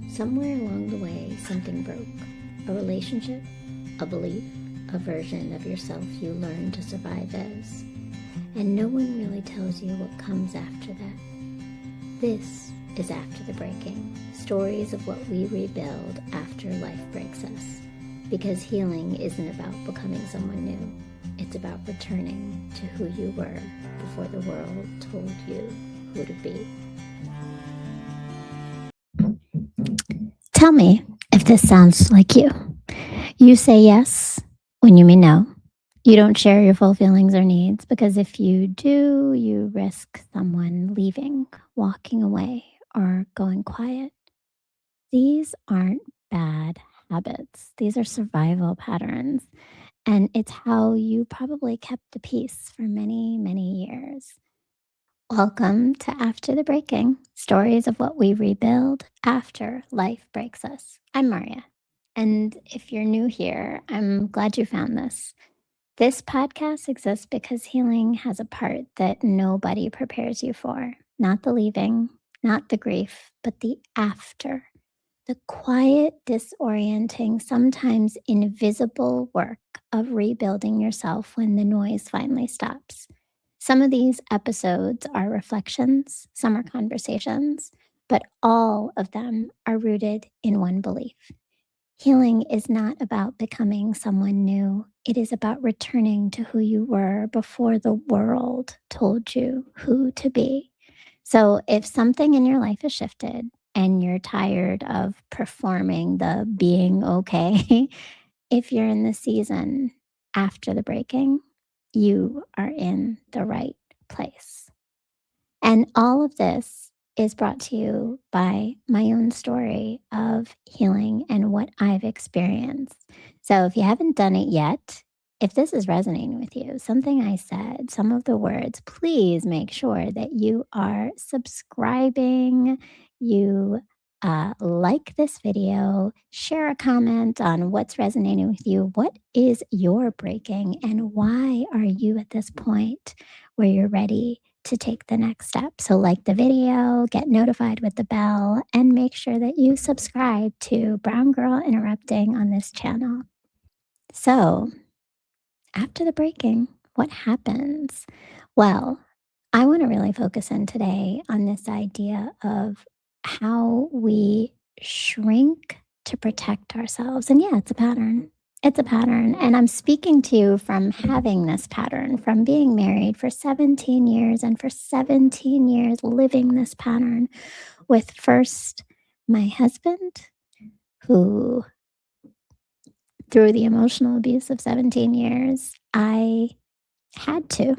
Somewhere along the way, something broke. A relationship, a belief, a version of yourself you learned to survive as. And no one really tells you what comes after that. This is After the Breaking, stories of what we rebuild after life breaks us. Because healing isn't about becoming someone new. It's about returning to who you were before the world told you who to be. Tell me if this sounds like you. You say yes when you mean no. You don't share your full feelings or needs because if you do, you risk someone leaving, walking away, or going quiet. These aren't bad habits, these are survival patterns. And it's how you probably kept the peace for many, many years. Welcome to After the Breaking, stories of what we rebuild after life breaks us. I'm Marya. And if you're new here, I'm glad you found this. This podcast exists because healing has a part that nobody prepares you for. Not the leaving, not the grief, but the after. The quiet, disorienting, sometimes invisible work of rebuilding yourself when the noise finally stops. Some of these episodes are reflections, some are conversations, but all of them are rooted in one belief. Healing is not about becoming someone new. It is about returning to who you were before the world told you who to be. So if something in your life has shifted and you're tired of performing the being okay, if you're in the season after the breaking, you are in the right place. And all of this is brought to you by my own story of healing and what I've experienced. So if you haven't done it yet, if this is resonating with you, something I said, some of the words, please make sure that you are subscribing, you like this video, share a comment on what's resonating with you. What is your breaking, and why are you at this point where you're ready to take the next step? So, like the video, get notified with the bell, and make sure that you subscribe to Brown Girl Interrupting on this channel. So, after the breaking, what happens? Well, I want to really focus in today on this idea of how we shrink to protect ourselves. And yeah, it's a pattern. It's a pattern. And I'm speaking to you from having this pattern, from being married for 17 years and for 17 years living this pattern with first my husband, who through the emotional abuse of 17 years, I had to,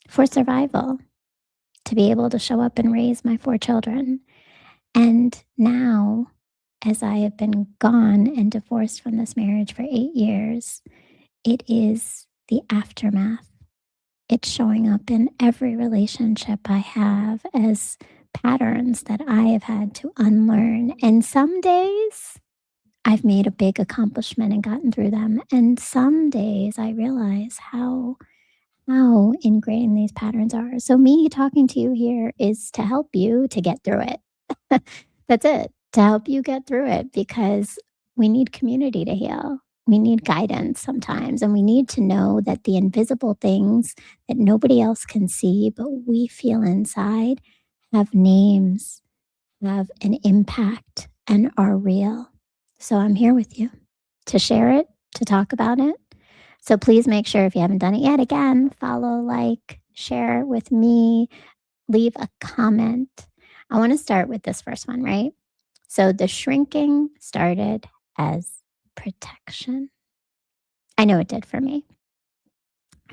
for survival, to be able to show up and raise my 4 children. And now, as I have been gone and divorced from this marriage for 8 years, it is the aftermath. It's showing up in every relationship I have as patterns that I have had to unlearn. And some days I've made a big accomplishment and gotten through them. And some days I realize how ingrained these patterns are. So me talking to you here is to help you to get through it. That's it, to help you get through it, because we need community to heal. We need guidance sometimes, and we need to know that the invisible things that nobody else can see, but we feel inside, have names, have an impact, and are real. So I'm here with you to share it, to talk about it. So please make sure, if you haven't done it yet, again, follow, like, share with me, leave a comment. I want to start with this first one, right? So the shrinking started as protection. I know it did for me.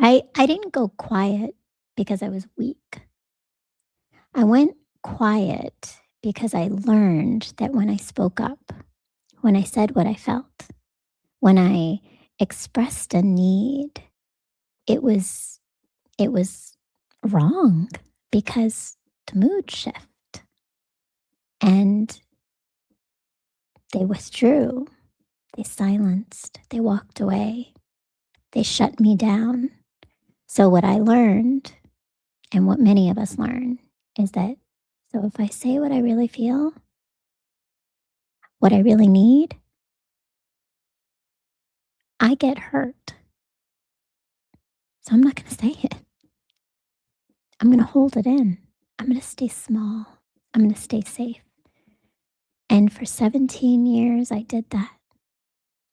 I didn't go quiet because I was weak. I went quiet because I learned that when I spoke up, when I said what I felt, when I expressed a need, it was wrong because the mood shift, and they withdrew, they silenced, they walked away, they shut me down. So what I learned, and what many of us learn, is that so if I say what I really feel, what I really need, I get hurt. So I'm not going to say it. I'm going to hold it in. I'm going to stay small. I'm going to stay safe. And for 17 years, I did that.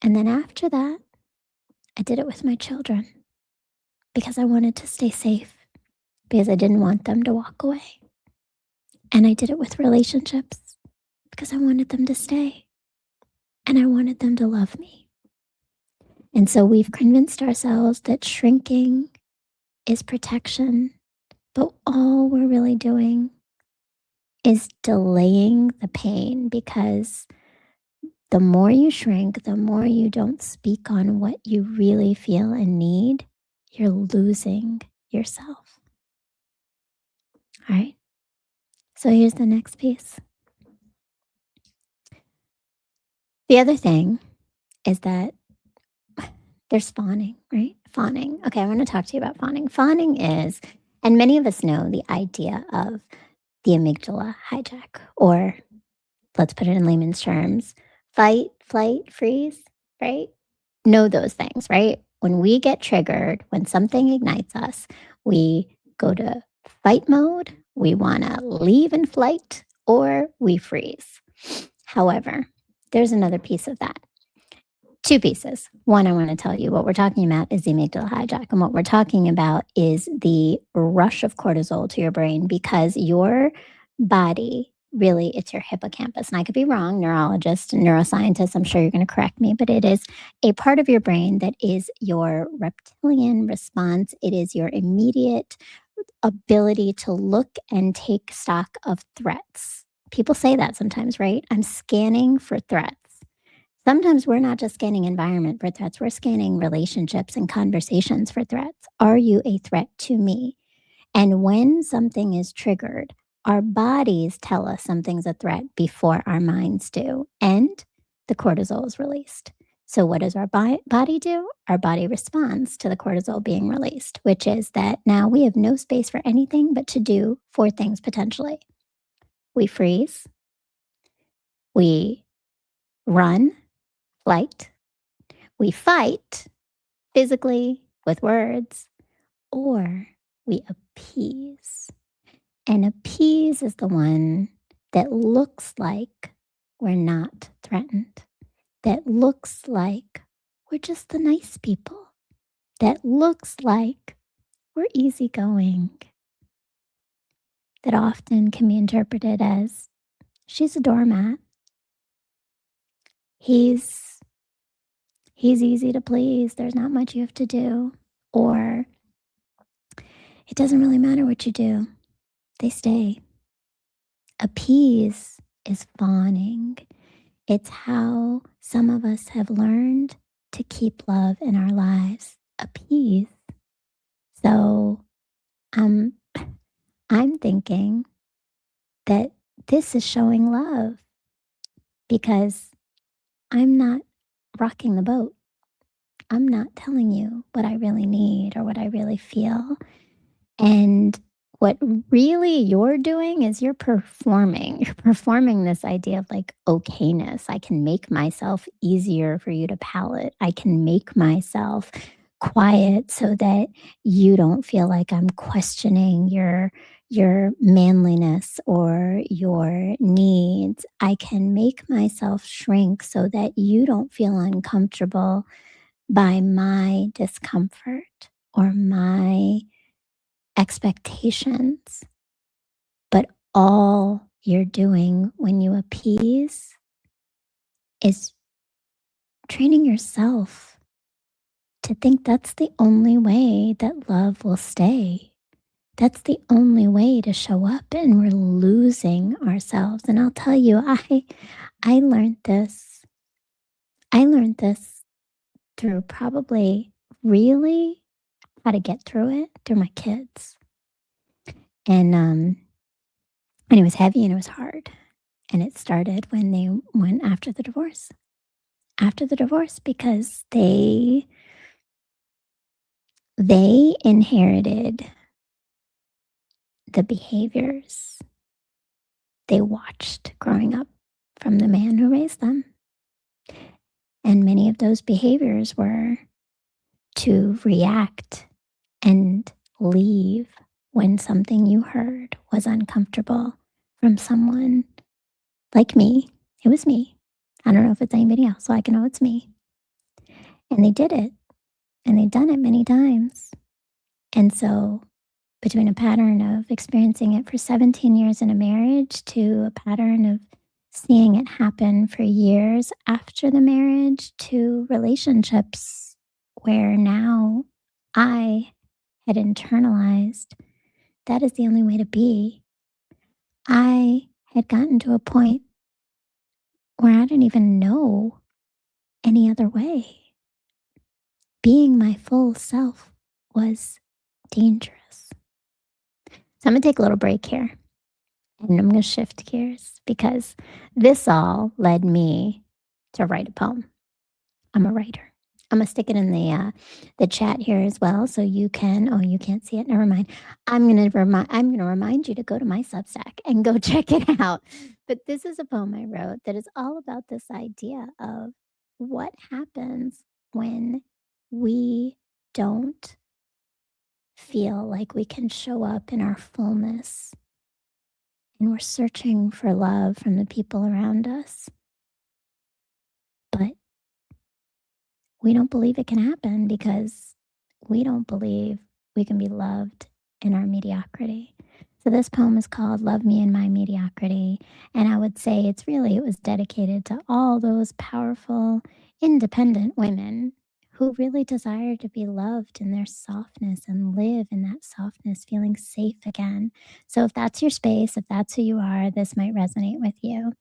And then after that, I did it with my children because I wanted to stay safe, because I didn't want them to walk away. And I did it with relationships because I wanted them to stay and I wanted them to love me. And so we've convinced ourselves that shrinking is protection, but all we're really doing is delaying the pain, because the more you shrink, the more you don't speak on what you really feel and need, you're losing yourself. All right. So here's the next piece. The other thing is that there's fawning, right? Fawning. Okay, I want to talk to you about fawning. Fawning is, and many of us know the idea of the amygdala hijack, or let's put it in layman's terms, fight, flight, freeze, right? Know those things, right? When we get triggered, when something ignites us, we go to fight mode, we want to leave in flight, or we freeze. However, there's another piece of that. Two pieces. One, I want to tell you what we're talking about is the amygdala hijack. And what we're talking about is the rush of cortisol to your brain, because your body, really, it's your hippocampus. And I could be wrong, neurologist and neuroscientist, I'm sure you're going to correct me, but it is a part of your brain that is your reptilian response. It is your immediate ability to look and take stock of threats. People say that sometimes, right? I'm scanning for threats. Sometimes we're not just scanning environment for threats, we're scanning relationships and conversations for threats. Are you a threat to me? And when something is triggered, our bodies tell us something's a threat before our minds do, and the cortisol is released. So what does our body do? Our body responds to the cortisol being released, which is that now we have no space for anything but to do four things potentially. We freeze, we run, flight, we fight physically with words, or we appease. And appease is the one that looks like we're not threatened, that looks like we're just the nice people, that looks like we're easygoing, that often can be interpreted as she's a doormat, he's easy to please, there's not much you have to do, or it doesn't really matter what you do, they stay. Appease is fawning. It's how some of us have learned to keep love in our lives. Appease. So I'm thinking that this is showing love, because I'm not rocking the boat. I'm not telling you what I really need or what I really feel. And what really you're doing is you're performing. You're performing this idea of like okayness. I can make myself easier for you to palate. I can make myself quiet so that you don't feel like I'm questioning your manliness or your needs. I can make myself shrink so that you don't feel uncomfortable by my discomfort or my expectations. But all you're doing when you appease is training yourself to think that's the only way that love will stay. That's the only way to show up, and we're losing ourselves. And I'll tell you, I learned this. I learned this through probably really how to get through it through my kids. And it was heavy and it was hard. And it started when they went after the divorce. After the divorce, because they inherited the behaviors they watched growing up from the man who raised them. And many of those behaviors were to react and leave when something you heard was uncomfortable from someone like me. It was me. I don't know if it's anybody else, so I can know it's me. And they did it, and they'd done it many times. And so, between a pattern of experiencing it for 17 years in a marriage to a pattern of seeing it happen for years after the marriage to relationships where now I had internalized that is the only way to be. I had gotten to a point where I didn't even know any other way. Being my full self was dangerous. So I'm going to take a little break here and I'm going to shift gears because this all led me to write a poem. I'm a writer. I'm gonna stick it in the chat here as well, so you can. Oh, you can't see it. Never mind. I'm gonna remind you to go to my Substack and go check it out. But this is a poem I wrote that is all about this idea of what happens when we don't feel like we can show up in our fullness, and we're searching for love from the people around us, but we don't believe it can happen because we don't believe we can be loved in our mediocrity. So this poem is called Love Me in My Mediocrity. And I would say it was dedicated to all those powerful, independent women who really desire to be loved in their softness and live in that softness, feeling safe again. So if that's your space, if that's who you are, this might resonate with you.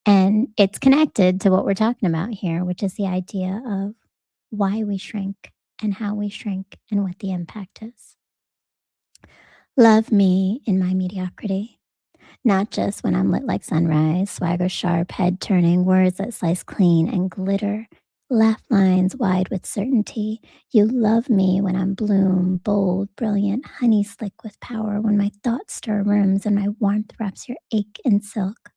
And it's connected to what we're talking about here, which is the idea of why we shrink and how we shrink and what the impact is. Love me in my mediocrity, not just when I'm lit like sunrise, swagger sharp, head turning, words that slice clean and glitter, laugh lines wide with certainty. You love me when I'm bloom, bold, brilliant, honey slick with power, when my thoughts stir rooms and my warmth wraps your ache in silk.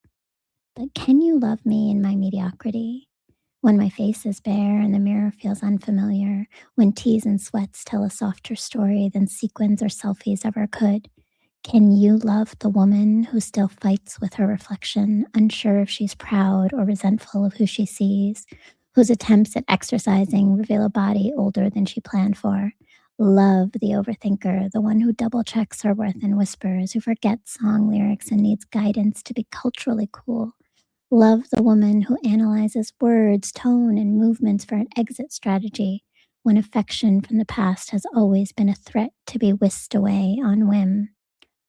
But can you love me in my mediocrity? When my face is bare and the mirror feels unfamiliar, when teas and sweats tell a softer story than sequins or selfies ever could, can you love the woman who still fights with her reflection, unsure if she's proud or resentful of who she sees, whose attempts at exercising reveal a body older than she planned for? Love the overthinker, the one who double checks her worth and whispers, who forgets song lyrics and needs guidance to be culturally cool. Love the woman who analyzes words, tone, and movements for an exit strategy when affection from the past has always been a threat to be whisked away on whim.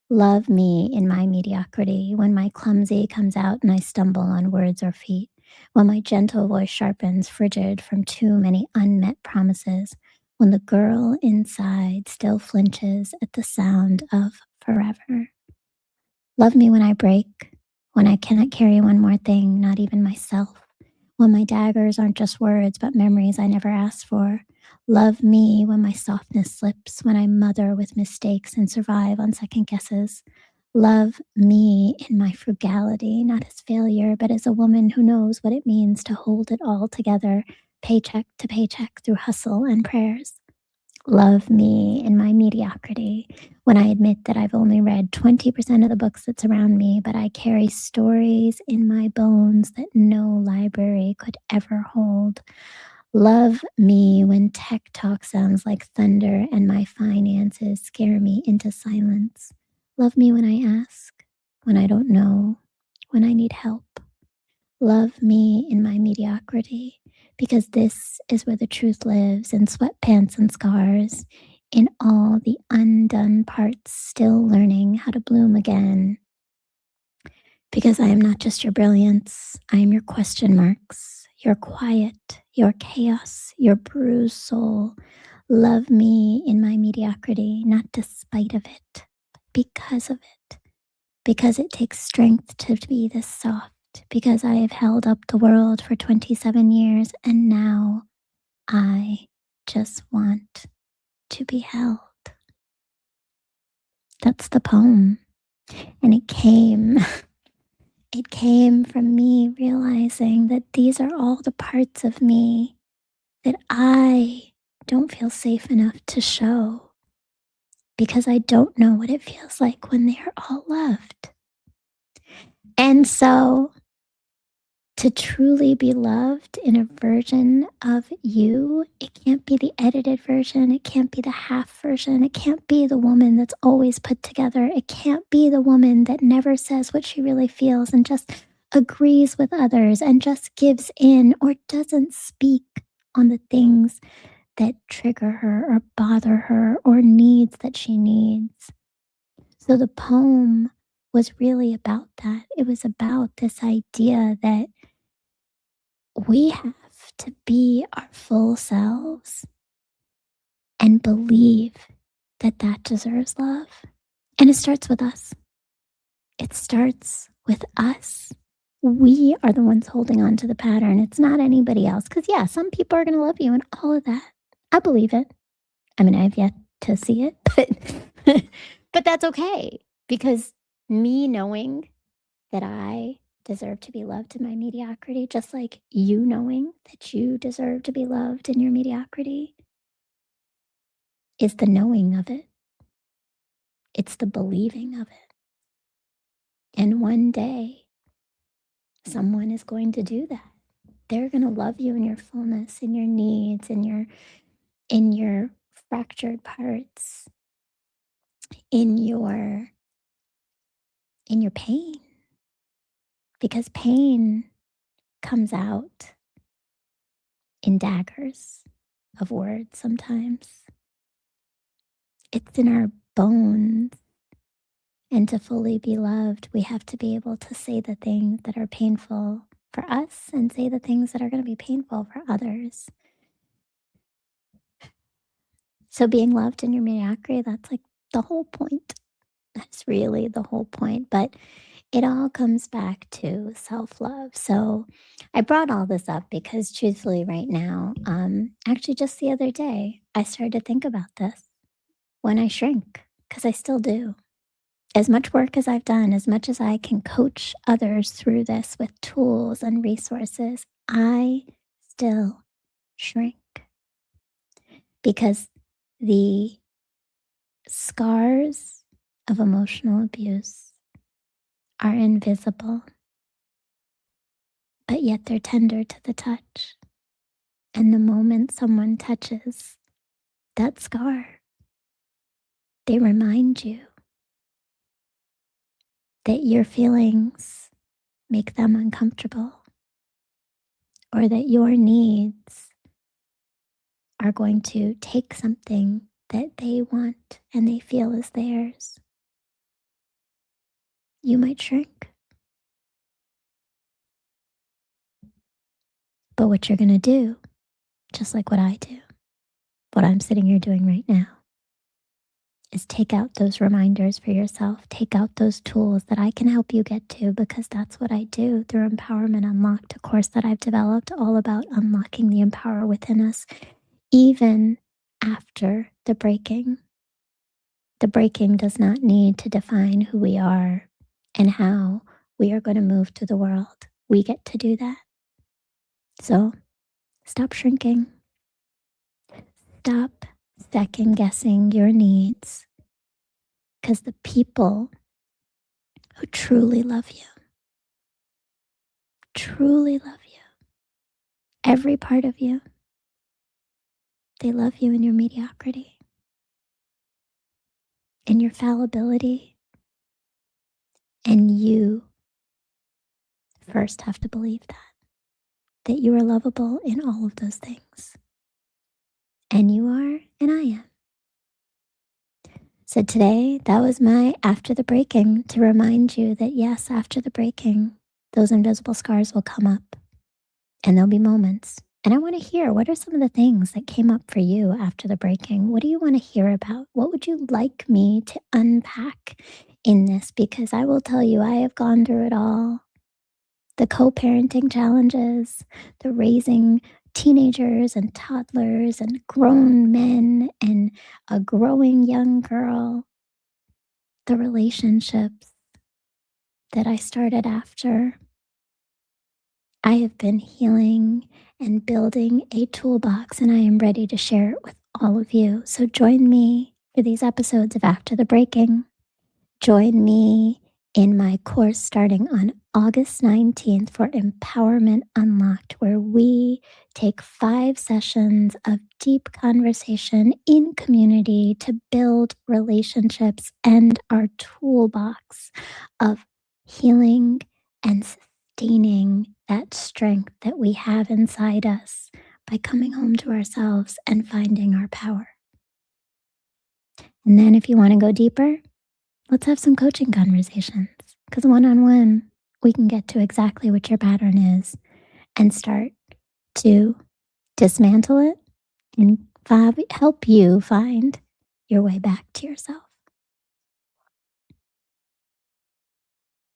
Love me in my mediocrity when my clumsy comes out and I stumble on words or feet, when my gentle voice sharpens, frigid from too many unmet promises, when the girl inside still flinches at the sound of forever. Love me when I break, when I cannot carry one more thing, not even myself, when my daggers aren't just words, but memories I never asked for. Love me when my softness slips, when I mother with mistakes and survive on second guesses. Love me in my frugality, not as failure, but as a woman who knows what it means to hold it all together, paycheck to paycheck through hustle and prayers. Love me in my mediocrity when I admit that I've only read 20% of the books that surround me, but I carry stories in my bones that no library could ever hold. Love me when tech talk sounds like thunder and my finances scare me into silence. Love me when I ask, when I don't know, when I need help. Love me in my mediocrity, because this is where the truth lives, in sweatpants and scars, in all the undone parts, still learning how to bloom again. Because I am not just your brilliance, I am your question marks, your quiet, your chaos, your bruised soul. Love me in my mediocrity, not despite of it, but because of it. Because it takes strength to be this soft, because I have held up the world for 27 years and now I just want to be held. That's the poem. And it came It came from me realizing that these are all the parts of me that I don't feel safe enough to show because I don't know what it feels like when they are all loved. And so to truly be loved in a version of you, it can't be the edited version. It can't be the half version. It can't be the woman that's always put together. It can't be the woman that never says what she really feels and just agrees with others and just gives in or doesn't speak on the things that trigger her or bother her or needs that she needs. So the poem was really about that. It was about this idea that we have to be our full selves and believe that that deserves love. And it starts with us. It starts with us. We are the ones holding on to the pattern. It's not anybody else. Because, yeah, some people are going to love you and all of that. I believe it. I mean, I've yet to see it, but that's okay. Because me knowing that I deserve to be loved in my mediocrity, just like you knowing that you deserve to be loved in your mediocrity, is the knowing of it. It's the believing of it. And one day, someone is going to do that. They're going to love you in your fullness, in your needs, in your fractured parts, in your pain. Because pain comes out in daggers of words sometimes. It's in our bones. And to fully be loved, we have to be able to say the things that are painful for us and say the things that are going to be painful for others. So being loved in your mediocrity, that's like the whole point. That's really the whole point. But it all comes back to self-love. So I brought all this up because truthfully right now, actually just the other day, I started to think about this when I shrink, because I still do. As much work as I've done, as much as I can coach others through this with tools and resources, I still shrink because the scars of emotional abuse are invisible, but yet they're tender to the touch. And the moment someone touches that scar, they remind you that your feelings make them uncomfortable or that your needs are going to take something that they want and they feel is theirs. You might shrink. But what you're going to do, just like what I do, what I'm sitting here doing right now, is take out those reminders for yourself. Take out those tools that I can help you get to, because that's what I do through Empowerment Unlocked, a course that I've developed all about unlocking the empower within us, even after the breaking. The breaking does not need to define who we are and how we are going to move through the world. We get to do that. So stop shrinking. Stop second guessing your needs, because the people who truly love you, every part of you, they love you in your mediocrity, in your fallibility, and you first have to believe that you are lovable in all of those things. And you are, and I am. So today, that was my after the breaking, to remind you that yes, after the breaking, those invisible scars will come up and there'll be moments. And I want to hear, what are some of the things that came up for you after the breaking? What do you want to hear about? What would you like me to unpack in this? Because I will tell you, I have gone through it all. The co-parenting challenges, the raising teenagers and toddlers and grown men and a growing young girl, the relationships, that I started after I have been healing and building a toolbox, and I am ready to share it with all of you. So join me for these episodes of After the Breaking. Join me in my course starting on August 19th for Empowerment Unlocked, where we take 5 sessions of deep conversation in community to build relationships and our toolbox of healing and sustaining that strength that we have inside us by coming home to ourselves and finding our power. And then, if you want to go deeper, let's have some coaching conversations, because one on one, we can get to exactly what your pattern is and start to dismantle it and help you find your way back to yourself.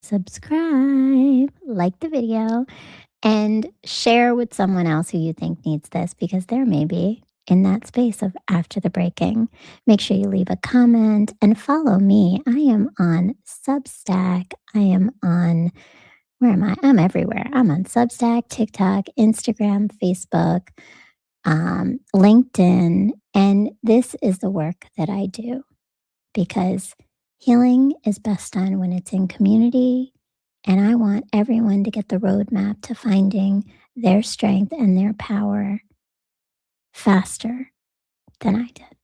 Subscribe, like the video, and share with someone else who you think needs this, because there may be in that space of after the breaking. Make sure you leave a comment and follow me. I am on Substack. I am on, where am I? I'm everywhere. I'm on Substack, TikTok, Instagram, Facebook, LinkedIn. And this is the work that I do, because healing is best done when it's in community. And I want everyone to get the roadmap to finding their strength and their power faster than I did.